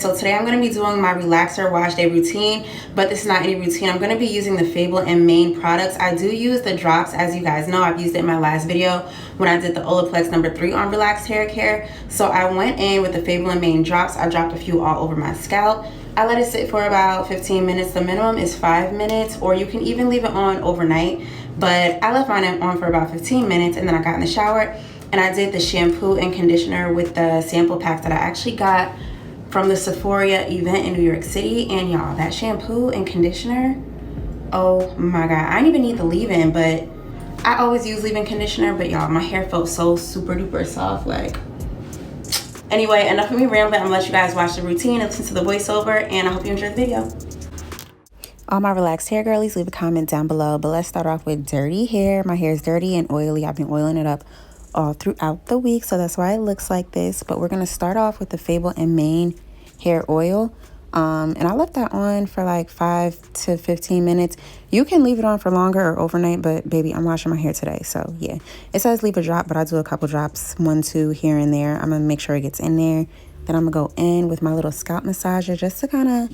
So today I'm going to be doing my relaxer wash day routine, but this is not any routine. I'm going to be using the Fable Mane products. I do use the drops, as you guys know. I've used it in my last video when I did the Olaplex #3 on relaxed hair care. So I went in with the Fable Mane drops. I dropped a few all over my scalp. I let it sit for about 15 minutes. The minimum is 5 minutes, or you can even leave it on overnight. But I left mine on for about 15 minutes, and then I got in the shower and I did the shampoo and conditioner with the sample pack that I actually got from the Sephora event in New York City. And y'all, that shampoo and conditioner, oh my god, I didn't even need the leave-in, but I always use leave-in conditioner. But y'all, my hair felt so super duper soft. Like, anyway, enough of me rambling. I'm gonna let you guys watch the routine and listen to the voiceover, and I hope you enjoy the video. All my relaxed hair girlies, leave a comment down below. But let's start off with dirty hair. My hair is dirty and oily. I've been oiling it up all throughout the week, so that's why it looks like this. But we're gonna start off with the Fable Mane hair oil, and I left that on for like 5 to 15 minutes. You can leave it on for longer or overnight, but baby, I'm washing my hair today, so yeah. It says leave a drop, but I do a couple drops, 1, 2 here and there. I'm gonna make sure it gets in there. Then I'm gonna go in with my little scalp massager just to kind of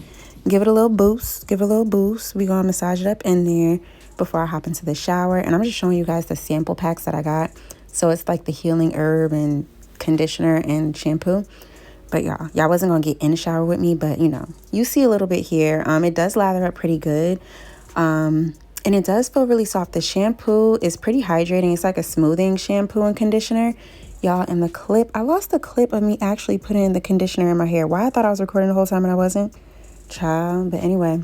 give it a little boost. We're gonna massage it up in there before I hop into the shower. And I'm just showing you guys the sample packs that I got. So it's like the healing herb and conditioner and shampoo. But y'all wasn't gonna get in the shower with me, but you know, you see a little bit here. It does lather up pretty good, and it does feel really soft. The shampoo is pretty hydrating. It's like a smoothing shampoo and conditioner. Y'all, in the clip, I lost the clip of me actually putting the conditioner in my hair. Why? I thought I was recording the whole time and I wasn't, child. But anyway,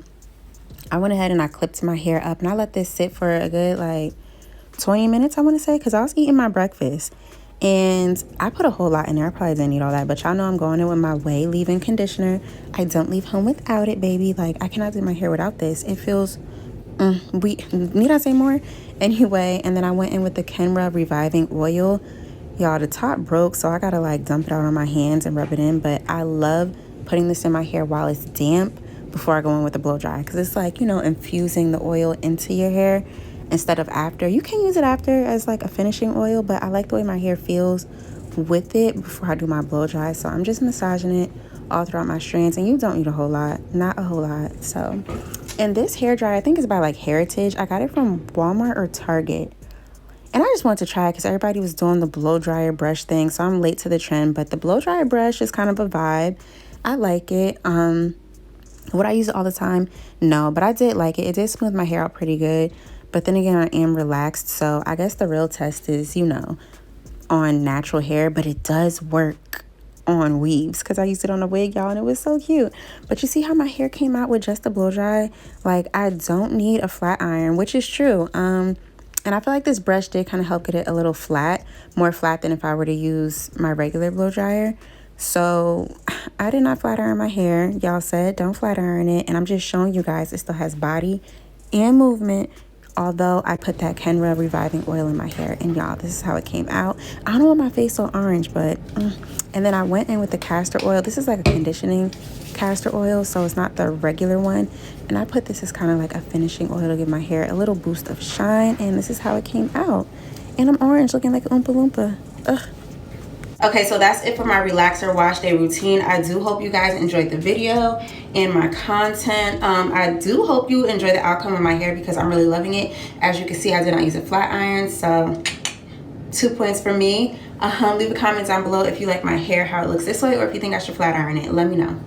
I went ahead and I clipped my hair up, and I let this sit for a good like 20 minutes, I want to say, because I was eating my breakfast. And I put a whole lot in there. I probably didn't need all that, but y'all know I'm going in with my Way leave-in conditioner. I don't leave home without it, baby. Like, I cannot do my hair without this. It feels, need I say more? Anyway, and then I went in with the Keira Reviving Oil. Y'all, the top broke, so I gotta like dump it out on my hands and rub it in. But I love putting this in my hair while it's damp before I go in with the blow dry, because it's like, you know, infusing the oil into your hair instead of after. You can use it after as like a finishing oil, but I like the way my hair feels with it before I do my blow dry. So I'm just massaging it all throughout my strands, and you don't need a whole lot, not a whole lot. So, and this hair dryer, I think it's by like Heritage. I got it from Walmart or Target, and I just wanted to try it because everybody was doing the blow dryer brush thing, so I'm late to the trend. But the blow dryer brush is kind of a vibe. I like it. Would I use it all the time? No, but I did like it. It did smooth my hair out pretty good. But then again, I am relaxed, so I guess the real test is, you know, on natural hair. But it does work on weaves, because I used it on a wig, y'all, and it was so cute. But you see how my hair came out with just a blow dry? Like, I don't need a flat iron, which is true. And I feel like this brush did kind of help get it a little flat, more flat than if I were to use my regular blow dryer. So I did not flat iron my hair. Y'all said don't flat iron it, and I'm just showing you guys it still has body and movement, although I put that Keira Reviving Oil in my hair. And y'all, this is how it came out. I don't know why my face so orange, but and then I went in with the castor oil. This is like a conditioning castor oil, so it's not the regular one. And I put this as kind of like a finishing oil to give my hair a little boost of shine, and this is how it came out. And I'm orange, looking like an Oompa Loompa. Ugh. Okay, so that's it for my relaxer wash day routine. I do hope you guys enjoyed the video and my content. I do hope you enjoy the outcome of my hair, because I'm really loving it. As you can see, I did not use a flat iron, so 2 points for me. Leave a comment down below if you like my hair, how it looks this way, or if you think I should flat iron it. Let me know.